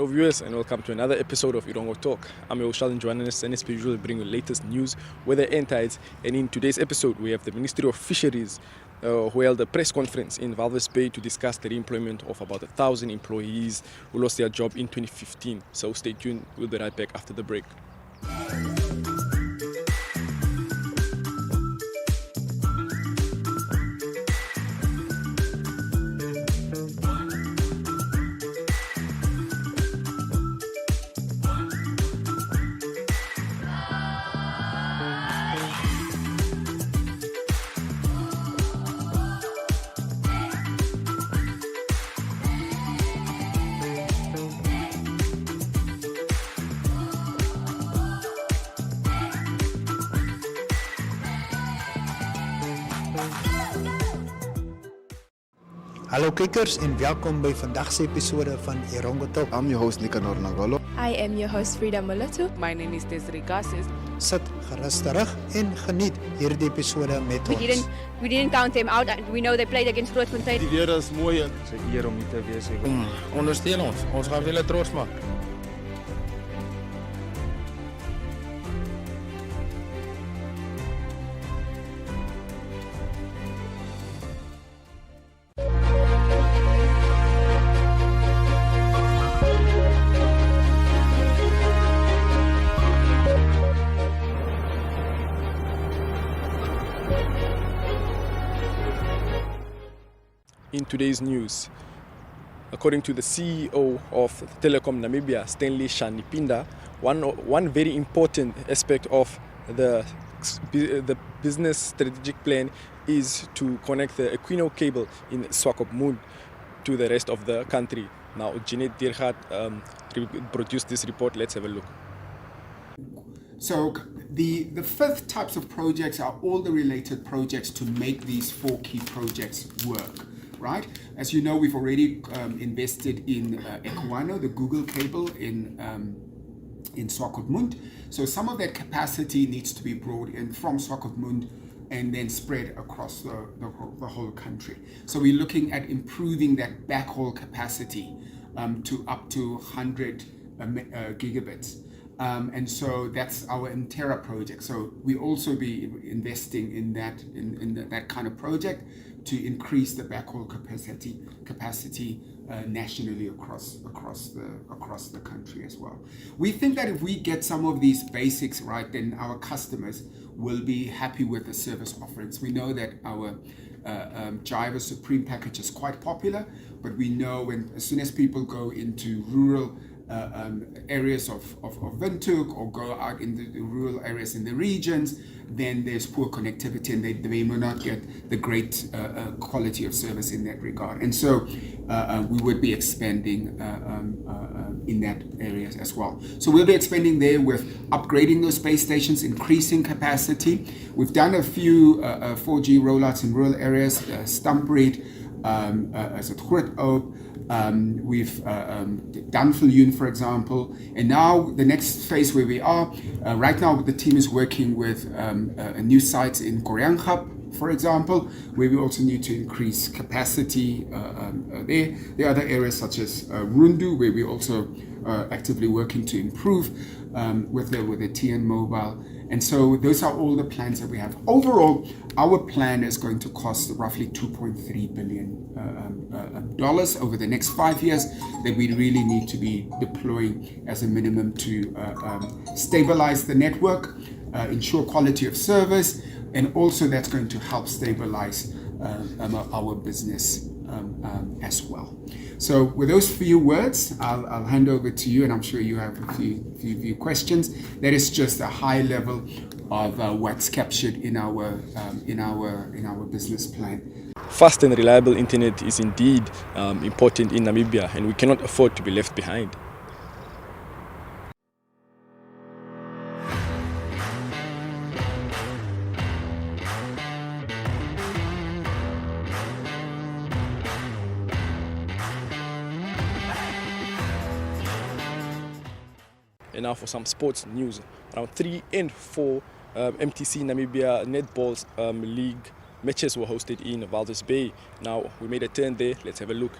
Hello viewers, and welcome to another episode of Erongo Talk. I'm your host, journalist, and as per usual, bring you the latest news, weather and tides. And in today's episode, we have the Ministry of Fisheries who held a press conference in Walvis Bay to discuss the re-employment of about 1,000 employees who lost their job in 2015. So stay tuned, we'll be right back after the break. Hallo kijkers en welkom bij vandaagse episode van Erongo Talk. I'm your host Nicanor Nagolo. I am your host Frida Moloto. My name is Desiree Gassis. Sit gerus terug en geniet hierdie episode met ons. We didn't count them out. We know they played against Grootfontein. Die weer is mooi. Dit is 'n eer om hier te wees. Ondersteun ons. Ons gaan julle trots maak. In today's news, according to the CEO of Telecom Namibia, Stanley Shanipinda, one very important aspect of the business strategic plan is to connect the Equino cable in Swakopmund to the rest of the country. Now, Jeanette Diergaard produced this report. Let's have a look. So the fifth types of projects are all the related projects to make these four key projects work. Right? As you know, we've already invested in Equino, the Google cable in Swakopmund. So some of that capacity needs to be brought in from Swakopmund and then spread across the whole country. So we're looking at improving that backhaul capacity to up to 100 gigabits. And so that's our Interra project. So we also be investing in that kind of project to increase the backhaul capacity nationally across the country as well. We think that if we get some of these basics right, then our customers will be happy with the service offerings. We know that our Jiva Supreme package is quite popular, but we know as soon as people go into rural areas of Windhoek or go out in the rural areas in the regions, then there's poor connectivity and they may not get the great quality of service in that regard. And so we would be expanding in that area as well. So we'll be expanding there with upgrading those base stations, increasing capacity. We've done a few 4G rollouts in rural areas, Stampreed, as at Groot Oak. We've done Viljoen, for example, and now the next phase where we are right now, the team is working with a new site in Koreangap, for example, where we also need to increase capacity there. There are other areas such as Rundu, where we're also actively working to improve with the TN Mobile. And so those are all the plans that we have. Overall, our plan is going to cost roughly $2.3 billion over the next 5 years that we really need to be deploying as a minimum to stabilize the network, ensure quality of service, and also that's going to help stabilize our business as well. So with those few words, I'll hand over to you, and I'm sure you have a few questions. That is just a high level of what's captured in our business plan. Fast and reliable internet is indeed important in Namibia, and we cannot afford to be left behind. And now for some sports news. Around 3 and 4 MTC Namibia Netball League matches were hosted in Walvis Bay. Now we made a turn there. Let's have a look.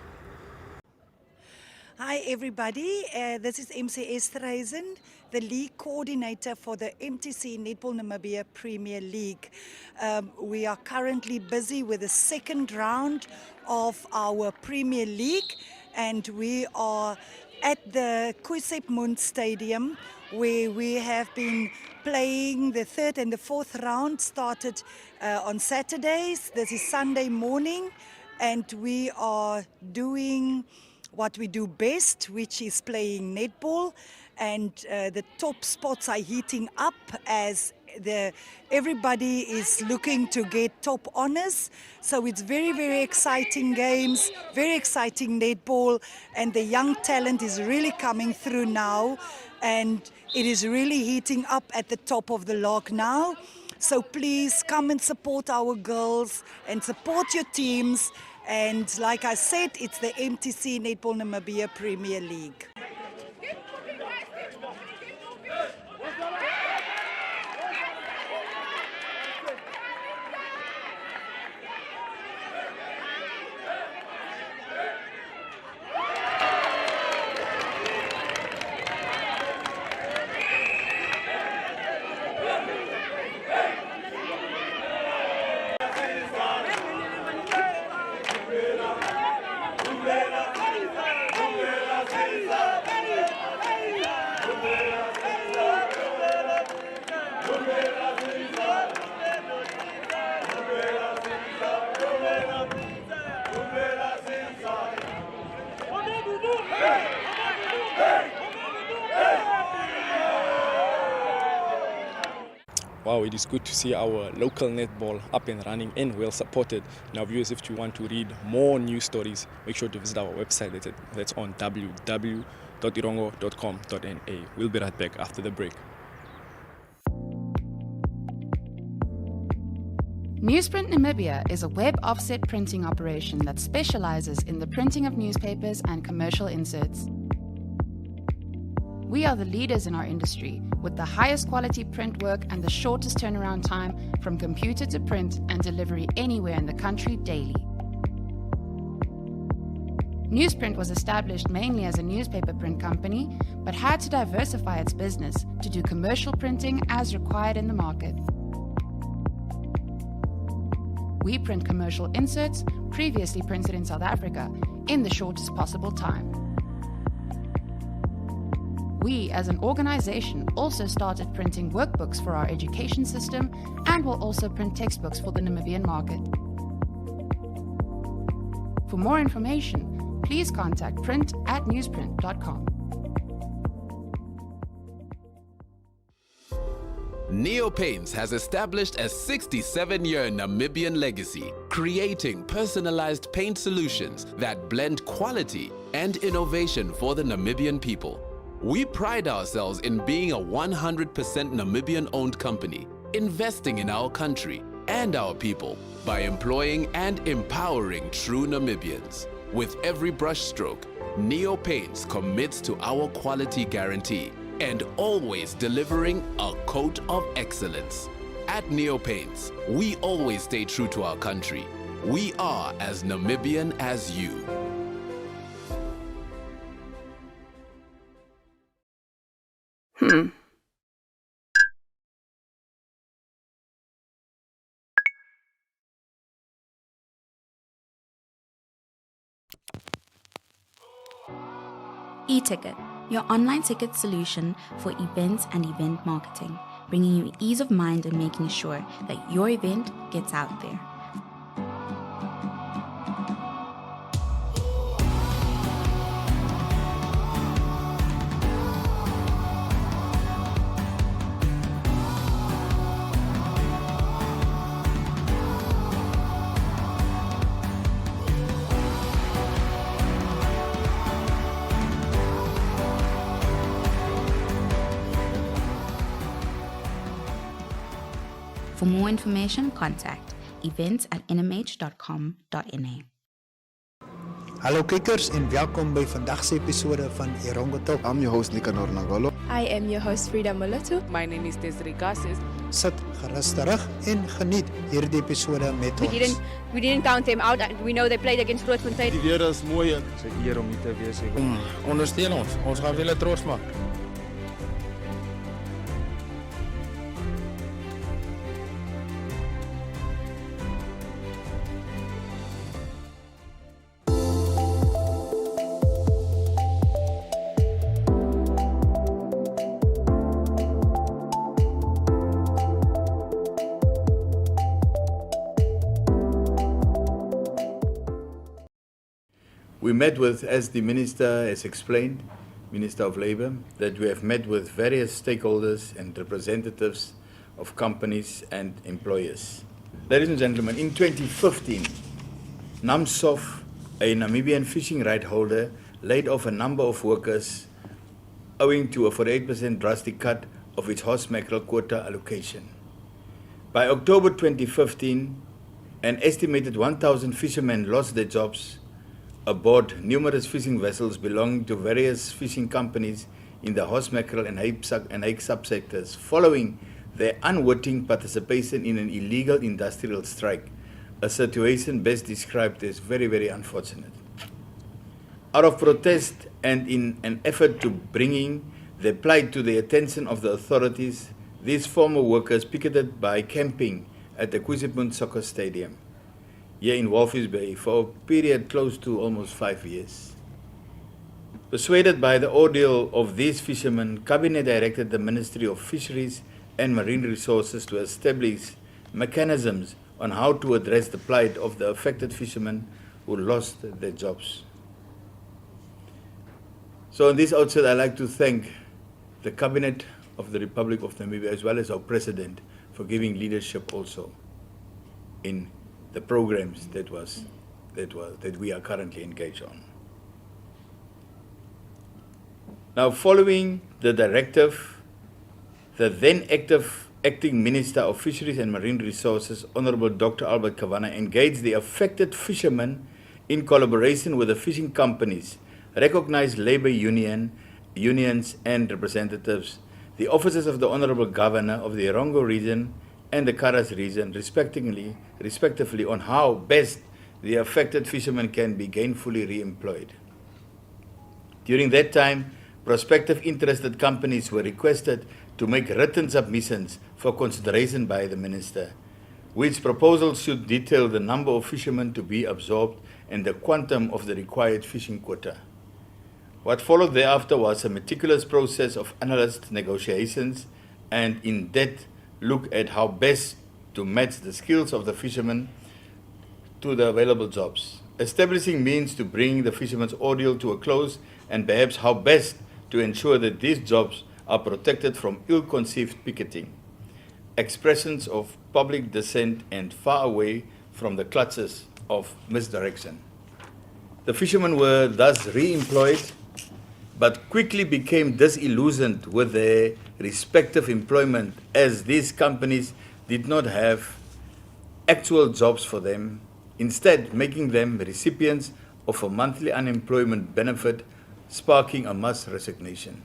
Hi everybody, this is MCS Klazen, the league coordinator for the MTC Netball Namibia Premier League. We are currently busy with the second round of our Premier League, and we are at the Swakopmund Stadium where we have been playing the third and the fourth round. Started on Saturdays. This is Sunday morning, and we are doing what we do best, which is playing netball, and the top spots are heating up as everybody is looking to get top honors. So it's very, very exciting games, very exciting netball, and the young talent is really coming through now, and it is really heating up at the top of the log now. So please come and support our girls and support your teams. And like I said, it's the MTC Netball Namibia Premier League. Wow, it is good to see our local netball up and running and well supported. Now viewers, if you want to read more news stories, make sure to visit our website. That's on www.erongo.com.na. We'll be right back after the break. Newsprint Namibia is a web offset printing operation that specializes in the printing of newspapers and commercial inserts. We are the leaders in our industry with the highest quality print work and the shortest turnaround time from computer to print and delivery anywhere in the country daily. Newsprint was established mainly as a newspaper print company, but had to diversify its business to do commercial printing as required in the market. We print commercial inserts previously printed in South Africa in the shortest possible time. We, as an organization, also started printing workbooks for our education system and will also print textbooks for the Namibian market. For more information, please contact print@newsprint.com. Neo Paints has established a 67-year Namibian legacy, creating personalized paint solutions that blend quality and innovation for the Namibian people. We pride ourselves in being a 100% Namibian-owned company, investing in our country and our people by employing and empowering true Namibians. With every brushstroke, Neo Paints commits to our quality guarantee and always delivering a coat of excellence. At Neo Paints, we always stay true to our country. We are as Namibian as you. E-Ticket, your online ticket solution for events and event marketing, bringing you ease of mind and making sure that your event gets out there. For more information, contact events@nmh.com.na. Hallo kijkers en welkom by vandag se episode van Erongo Talk. I'm your host Nicanor Nagolo. Hi I am your host Frida Molatu. My name is Desiree Gassis. Sit gerus terug en geniet hierdie episode met ons. We didn't count them out. We know they played against Grootfontein. Die weer is mooi. Dis 'n eer om hier te wees. Ondersteun ons. Ons gaan julle trots maak. We met with, as the Minister has explained, Minister of Labour, that we have met with various stakeholders and representatives of companies and employers. Ladies and gentlemen, in 2015, NAMSOF, a Namibian fishing right holder, laid off a number of workers owing to a 48% drastic cut of its horse mackerel quota allocation. By October 2015, an estimated 1,000 fishermen lost their jobs aboard numerous fishing vessels belonging to various fishing companies in the horse mackerel and hake subsectors following their unwitting participation in an illegal industrial strike, a situation best described as very, very unfortunate. Out of protest and in an effort to bringing their plight to the attention of the authorities, these former workers picketed by camping at the Swakopmund soccer stadium here in Walvis Bay for a period close to almost 5 years. Persuaded by the ordeal of these fishermen, Cabinet directed the Ministry of Fisheries and Marine Resources to establish mechanisms on how to address the plight of the affected fishermen who lost their jobs. So on this outset, I'd like to thank the Cabinet of the Republic of Namibia as well as our President for giving leadership also in the programs that we are currently engaged on. Now, following the directive, the then acting Minister of Fisheries and Marine Resources, Honorable Dr. Albert Kavanagh, engaged the affected fishermen in collaboration with the fishing companies, recognized labor unions and representatives, the officers of the Honorable Governor of the Erongo region and the Karas region, respectively, on how best the affected fishermen can be gainfully re-employed. During that time, prospective interested companies were requested to make written submissions for consideration by the Minister, which proposals should detail the number of fishermen to be absorbed and the quantum of the required fishing quota. What followed thereafter was a meticulous process of analyst negotiations and in-depth look at how best to match the skills of the fishermen to the available jobs, establishing means to bring the fishermen's ordeal to a close, and perhaps how best to ensure that these jobs are protected from ill-conceived picketing, expressions of public dissent, and far away from the clutches of misdirection. The fishermen were thus re-employed, but quickly became disillusioned with their respective employment, as these companies did not have actual jobs for them, instead making them recipients of a monthly unemployment benefit, sparking a mass resignation.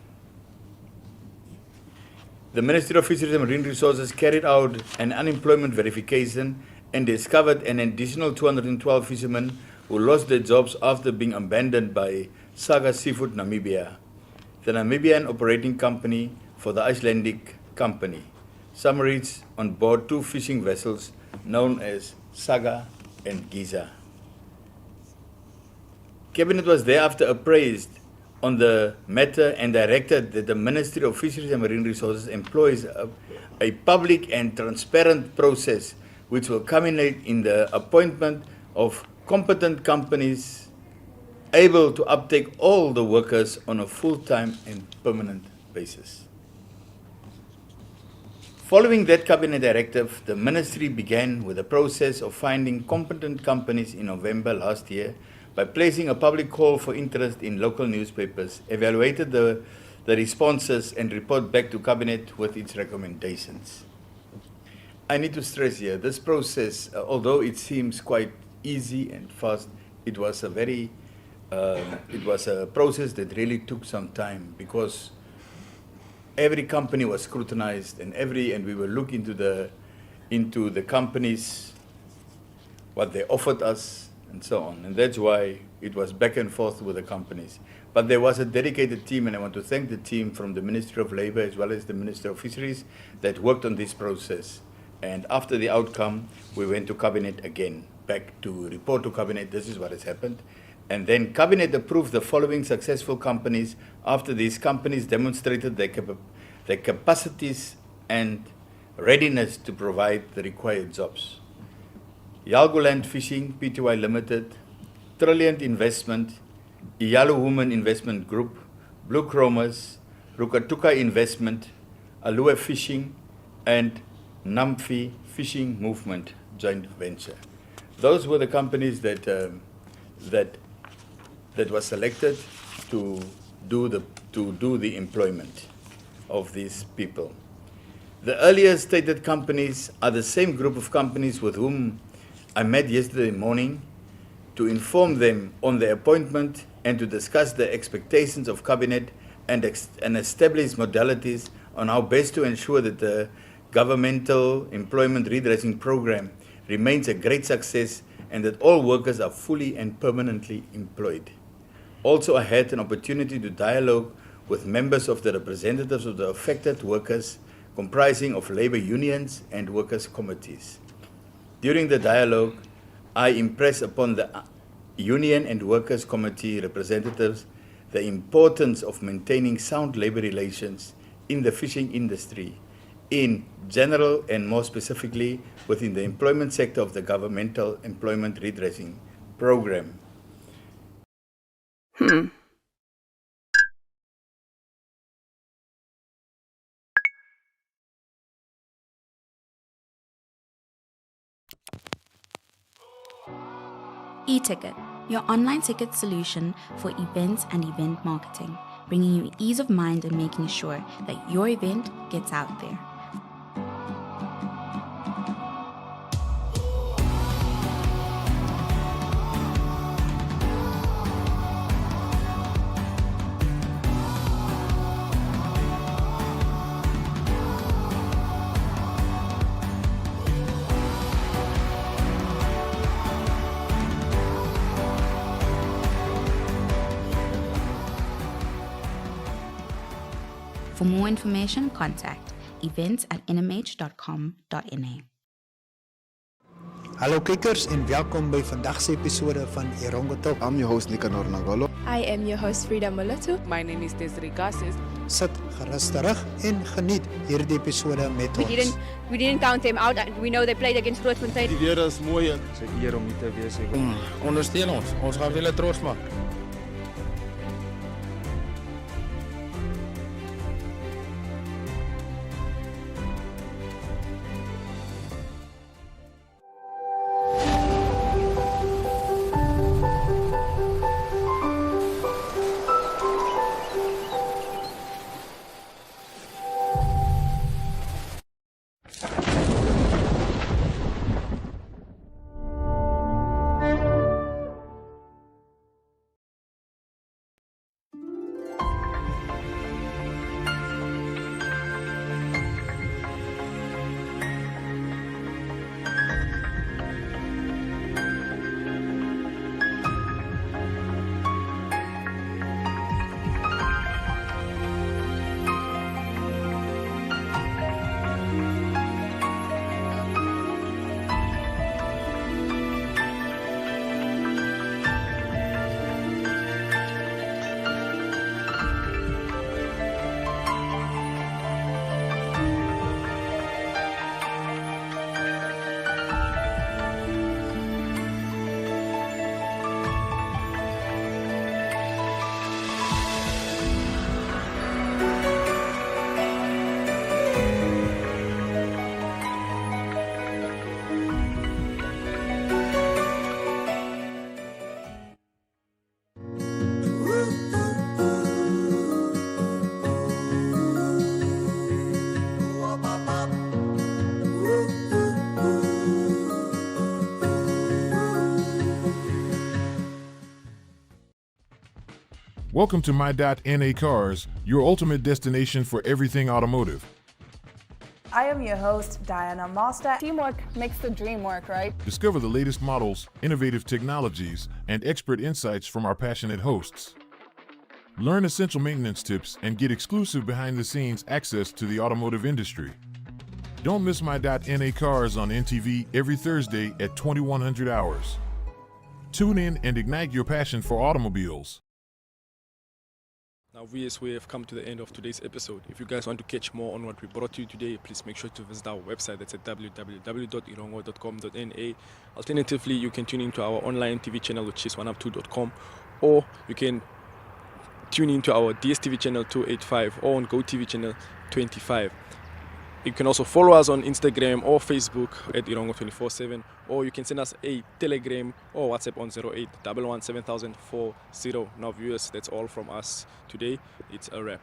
The Ministry of Fisheries and Marine Resources carried out an unemployment verification and discovered an additional 212 fishermen who lost their jobs after being abandoned by Saga Seafood Namibia, the Namibian operating company for the Icelandic company. Some reached on board 2 fishing vessels known as Saga and Giza. Cabinet was thereafter appraised on the matter and directed that the Ministry of Fisheries and Marine Resources employs a public and transparent process which will culminate in the appointment of competent companies able to uptake all the workers on a full-time and permanent basis. Following that Cabinet directive, the Ministry began with the process of finding competent companies in November last year by placing a public call for interest in local newspapers, evaluated the responses and report back to Cabinet with its recommendations. I need to stress here, this process, although it seems quite easy and fast, it was a process that really took some time, because every company was scrutinized, and we will look into the companies, what they offered us, and so on. And that's why it was back and forth with the companies. But there was a dedicated team, and I want to thank the team from the Ministry of Labour as well as the Minister of Fisheries that worked on this process. And after the outcome, we went to Cabinet again, back to report to Cabinet, this is what has happened. And then Cabinet approved the following successful companies after these companies demonstrated their capacities and readiness to provide the required jobs. Yalgoland Fishing Pty Limited, Trilliant Investment, Iyalo Women Investment Group, Blue Chromers, Rukatuka Investment, Alua Fishing, and Namfi Fishing Movement joint venture. Those were the companies that was selected to do the employment of these people. The earlier stated companies are the same group of companies with whom I met yesterday morning to inform them on their appointment and to discuss the expectations of Cabinet and establish modalities on how best to ensure that the governmental employment redressing program remains a great success and that all workers are fully and permanently employed. Also, I had an opportunity to dialogue with members of the representatives of the affected workers comprising of labor unions and workers' committees. During the dialogue, I impressed upon the union and workers' committee representatives the importance of maintaining sound labor relations in the fishing industry in general and more specifically within the employment sector of the governmental employment redressing program. E-Ticket, your online ticket solution for events and event marketing, bringing you ease of mind and making sure that your event gets out there. For more information, contact events@nmh.com.na. Hallo kykers en welkom by vandag se episode van Erongo Talk. I'm your host Nicanor Nagolo. I am your host Frida Molatu. My name is Desiree Gassis. Sit gerus terug en geniet hierdie episode met ons. We didn't count them out. We know they played against Grootfontein. Die weer is mooi. Dis 'n eer om hier te wees. Ondersteun ons. Ons gaan julle trots maak. Welcome to My.NA Cars, your ultimate destination for everything automotive. I am your host, Diana Master. Teamwork makes the dream work, right? Discover the latest models, innovative technologies, and expert insights from our passionate hosts. Learn essential maintenance tips and get exclusive behind-the-scenes access to the automotive industry. Don't miss My.NA Cars on NTV every Thursday at 2100 hours. Tune in and ignite your passion for automobiles. Now, viewers, we have come to the end of today's episode. If you guys want to catch more on what we brought to you today, please make sure to visit our website. That's at www.erongo.com.na. Alternatively, you can tune into our online TV channel, which is 1up2.com, or you can tune into our DSTV channel 285 or on GoTV channel 25. You can also follow us on Instagram or Facebook at Erongo247, or you can send us a Telegram or WhatsApp on 0811 7040. Now, viewers, that's all from us today. It's a wrap.